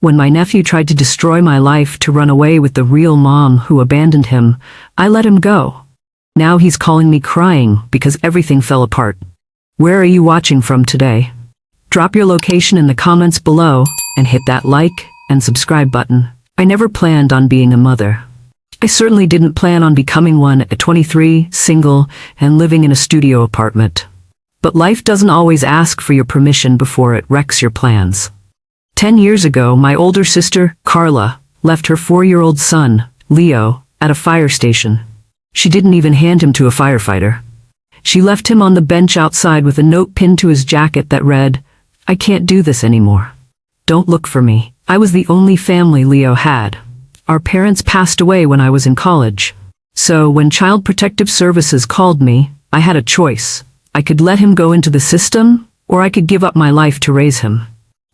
When my nephew tried to destroy my life to run away with the real mom who abandoned him, I let him go. Now he's calling me crying because everything fell apart. Where are you watching from today? Drop your location in the comments below and hit that like and subscribe button. I never planned on being a mother. I certainly didn't plan on becoming one at 23, single, and living in a studio apartment. But life doesn't always ask for your permission before it wrecks your plans. 10 years ago, my older sister, Carla, left her 4-year-old son, Leo, at a fire station. She didn't even hand him to a firefighter. She left him on the bench outside with a note pinned to his jacket that read, "I can't do this anymore. Don't look for me." I was the only family Leo had. Our parents passed away when I was in college. So when Child Protective Services called me, I had a choice. I could let him go into the system, or I could give up my life to raise him.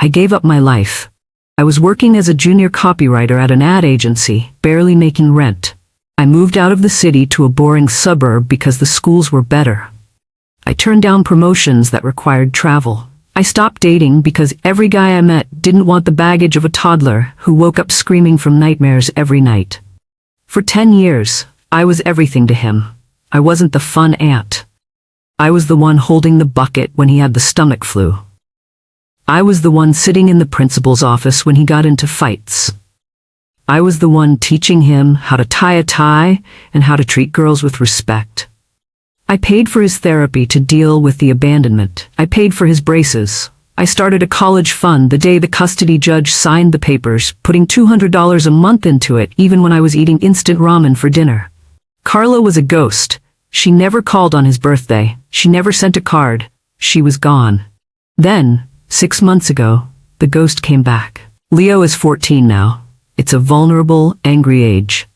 I gave up my life. I was working as a junior copywriter at an ad agency, barely making rent. I moved out of the city to a boring suburb because the schools were better. I turned down promotions that required travel. I stopped dating because every guy I met didn't want the baggage of a toddler who woke up screaming from nightmares every night. For 10 years, I was everything to him. I wasn't the fun aunt. I was the one holding the bucket when he had the stomach flu. I was the one sitting in the principal's office when he got into fights. I was the one teaching him how to tie a tie and how to treat girls with respect. I paid for his therapy to deal with the abandonment. I paid for his braces. I started a college fund the day the custody judge signed the papers, putting $200 a month into it even when I was eating instant ramen for dinner. Carla was a ghost. She never called on his birthday. She never sent a card. She was gone. Then, 6 months ago, the ghost came back. Leo is 14 now. It's a vulnerable, angry age.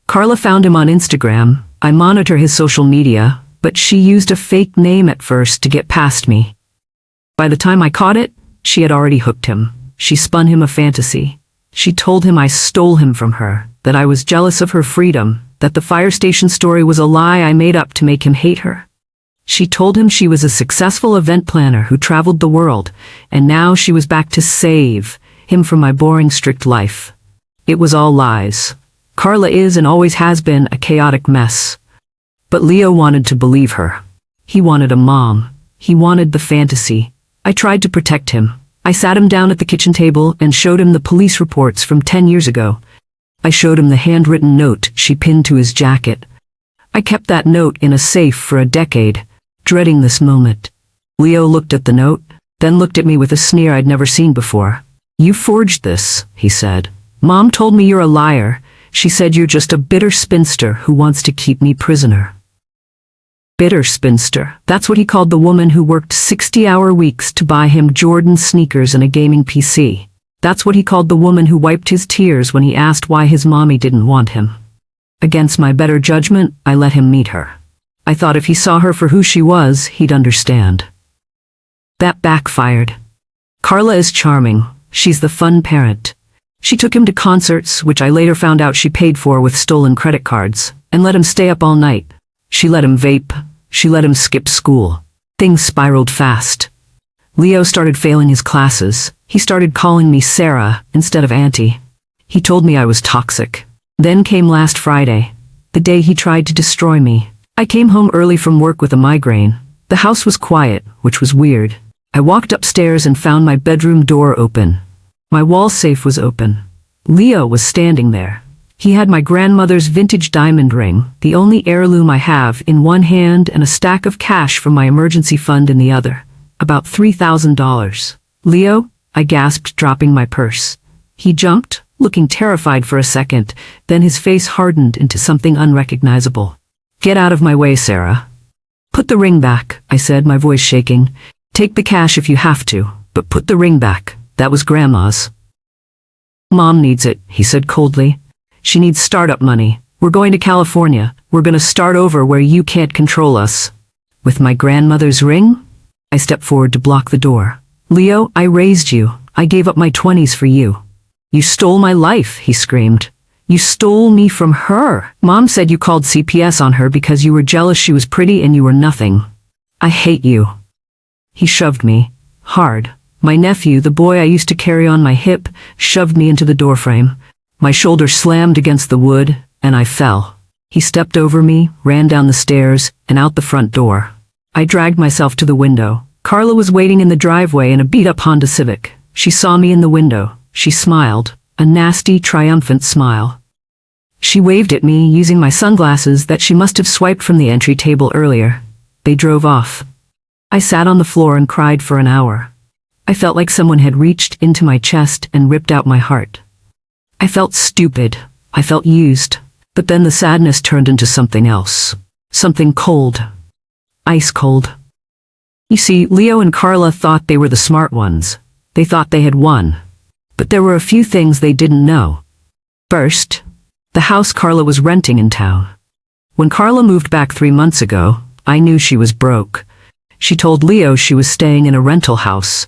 Carla found him on Instagram. I monitor his social media, but she used a fake name at first to get past me. By the time I caught it, she had already hooked him. She spun him a fantasy. She told him I stole him from her, that I was jealous of her freedom, that the fire station story was a lie I made up to make him hate her. She told him she was a successful event planner who traveled the world, and now she was back to save him from my boring, strict life. It was all lies. Carla is and always has been a chaotic mess. But Leo wanted to believe her. He wanted a mom. He wanted the fantasy. I tried to protect him. I sat him down at the kitchen table and showed him the police reports from 10 years ago. I showed him the handwritten note she pinned to his jacket. I kept that note in a safe for a decade, dreading this moment. Leo looked at the note, then looked at me with a sneer I'd never seen before. "You forged this," he said. "Mom told me you're a liar. She said you're just a bitter spinster who wants to keep me prisoner." Bitter spinster. That's what he called the woman who worked 60-hour weeks to buy him Jordan sneakers and a gaming PC. That's what he called the woman who wiped his tears when he asked why his mommy didn't want him. Against my better judgment, I let him meet her. I thought if he saw her for who she was, he'd understand. That backfired. Carla is charming. She's the fun parent. She took him to concerts, which I later found out she paid for with stolen credit cards, and let him stay up all night. She let him vape. She let him skip school. Things spiraled fast. Leo started failing his classes. He started calling me Sarah instead of Auntie. He told me I was toxic. Then came last Friday, the day he tried to destroy me. I came home early from work with a migraine. The house was quiet, which was weird. I walked upstairs and found my bedroom door open. My wall safe was open. Leo was standing there. He had my grandmother's vintage diamond ring, the only heirloom I have, in one hand and a stack of cash from my emergency fund in the other. About $3,000. "Leo?" I gasped, dropping my purse. He jumped, looking terrified for a second, then his face hardened into something unrecognizable. "Get out of my way, Sarah." "Put the ring back," I said, my voice shaking. "Take the cash if you have to, but put the ring back. That was Grandma's." "Mom needs it," he said coldly. "She needs startup money. We're going to California. We're gonna start over where you can't control us." "With my grandmother's ring?" I stepped forward to block the door. "Leo, I raised you. I gave up my 20s for you." "You stole my life," he screamed. "You stole me from her. Mom said you called CPS on her because you were jealous she was pretty and you were nothing. I hate you." He shoved me. Hard. My nephew, the boy I used to carry on my hip, shoved me into the doorframe. My shoulder slammed against the wood, and I fell. He stepped over me, ran down the stairs, and out the front door. I dragged myself to the window. Carla was waiting in the driveway in a beat-up Honda Civic. She saw me in the window. She smiled, a nasty, triumphant smile. She waved at me using my sunglasses that she must have swiped from the entry table earlier. They drove off. I sat on the floor and cried for an hour. I felt like someone had reached into my chest and ripped out my heart. I felt stupid. I felt used. But then the sadness turned into something else. Something cold. Ice cold. You see, Leo and Carla thought they were the smart ones. They thought they had won. But there were a few things they didn't know. First, the house Carla was renting in town. When Carla moved back 3 months ago, I knew she was broke. She told Leo she was staying in a rental house.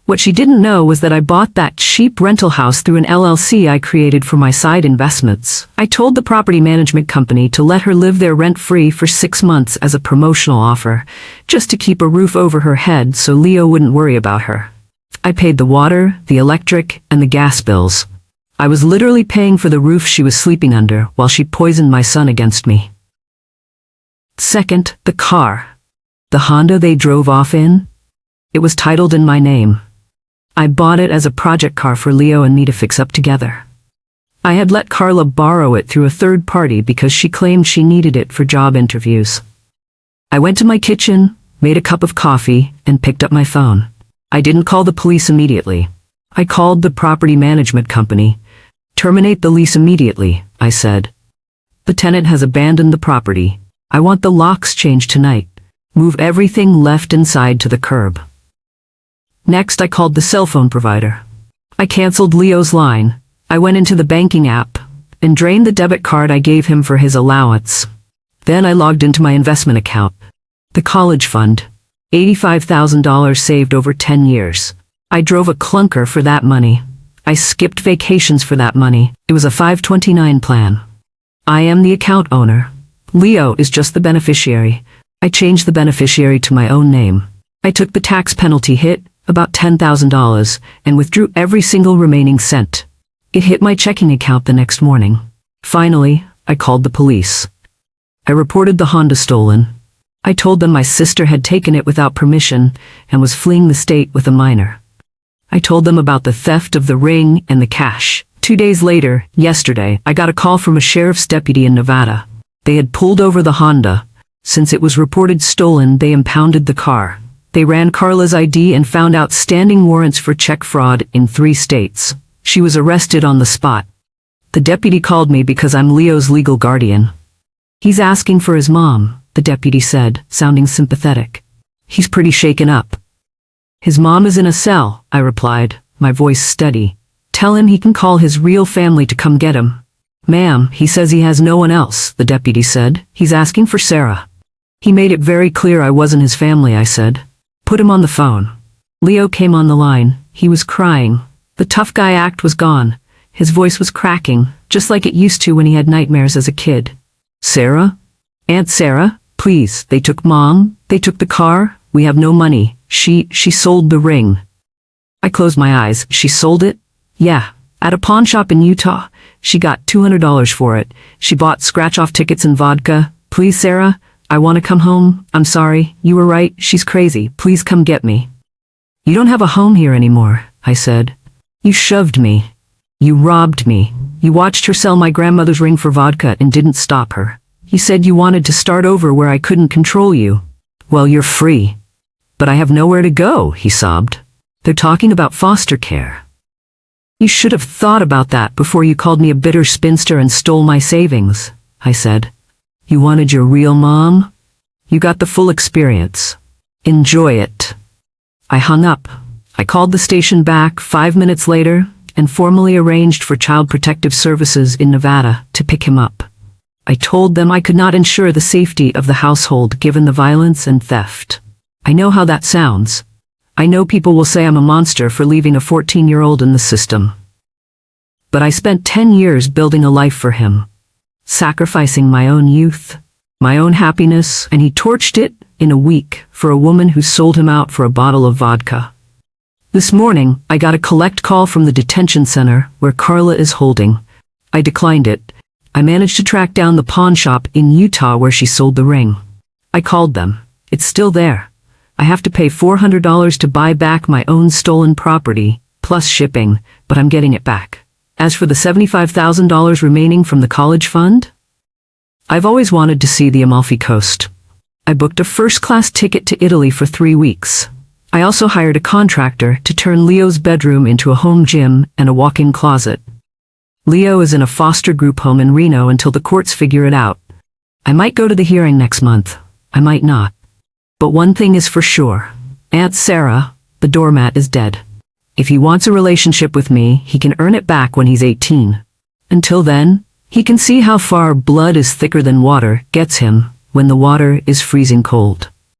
What she didn't know was that I bought that cheap rental house through an LLC I created for my side investments. I told the property management company to let her live there rent-free for 6 months as a promotional offer, just to keep a roof over her head so Leo wouldn't worry about her. I paid the water, the electric, and the gas bills. I was literally paying for the roof she was sleeping under while she poisoned my son against me. Second, the car. The Honda they drove off in? It was titled in my name. I bought it as a project car for Leo and me to fix up together. I had let Carla borrow it through a third party because she claimed she needed it for job interviews. I went to my kitchen, made a cup of coffee, and picked up my phone. I didn't call the police immediately. I called the property management company. Terminate the lease immediately, I said. The tenant has abandoned the property. I want the locks changed tonight. Move everything left inside to the curb. Next, I called the cell phone provider. I canceled Leo's line. I went into the banking app and drained the debit card I gave him for his allowance. Then I logged into my investment account. The college fund. $85,000 saved over 10 years. I drove a clunker for that money. I skipped vacations for that money. It was a 529 plan. I am the account owner. Leo is just the beneficiary. I changed the beneficiary to my own name. I took the tax penalty hit, about $10,000, and withdrew every single remaining cent. It hit my checking account the next morning. Finally, I called the police. I reported the Honda stolen. I told them my sister had taken it without permission and was fleeing the state with a minor. I told them about the theft of the ring and the cash. 2 days later, yesterday, I got a call from a sheriff's deputy in Nevada. They had pulled over the Honda. Since it was reported stolen, they impounded the car. They ran Carla's ID and found outstanding warrants for check fraud in 3 states. She was arrested on the spot. The deputy called me because I'm Leo's legal guardian. He's asking for his mom, the deputy said, sounding sympathetic. He's pretty shaken up. His mom is in a cell, I replied, my voice steady. Tell him he can call his real family to come get him. Ma'am, he says he has no one else, the deputy said. He's asking for Sarah. He made it very clear I wasn't his family, I said. Put him on the phone. Leo came on the line. He was crying. The tough guy act was gone. His voice was cracking, just like it used to when he had nightmares as a kid. Sarah? Aunt Sarah? Please, they took Mom. They took the car. We have no money. She sold the ring. I closed my eyes. She sold it? Yeah. At a pawn shop in Utah. She got $200 for it. She bought scratch-off tickets and vodka. Please, Sarah? I want to come home. I'm sorry. You were right. She's crazy. Please come get me. You don't have a home here anymore, I said. You shoved me. You robbed me. You watched her sell my grandmother's ring for vodka and didn't stop her. You said you wanted to start over where I couldn't control you. Well, you're free. But I have nowhere to go, he sobbed. They're talking about foster care. You should have thought about that before you called me a bitter spinster and stole my savings, I said. You wanted your real mom? You got the full experience. Enjoy it. I hung up. I called the station back 5 minutes later and formally arranged for Child Protective Services in Nevada to pick him up. I told them I could not ensure the safety of the household given the violence and theft. I know how that sounds. I know people will say I'm a monster for leaving a 14-year-old in the system. But I spent 10 years building a life for him. Sacrificing my own youth, my own happiness, and he torched it in a week for a woman who sold him out for a bottle of vodka. This morning, I got a collect call from the detention center where Carla is holding. I declined it. I managed to track down the pawn shop in Utah where she sold the ring. I called them. It's still there. I have to pay $400 to buy back my own stolen property, plus shipping, but I'm getting it back. As for the $75,000 remaining from the college fund, I've always wanted to see the Amalfi Coast. I booked a first-class ticket to Italy for 3 weeks. I also hired a contractor to turn Leo's bedroom into a home gym and a walk-in closet. Leo is in a foster group home in Reno until the courts figure it out. I might go to the hearing next month. I might not. But one thing is for sure. Aunt Sarah, the doormat, is dead. If he wants a relationship with me, he can earn it back when he's 18. Until then, he can see how far blood is thicker than water gets him when the water is freezing cold.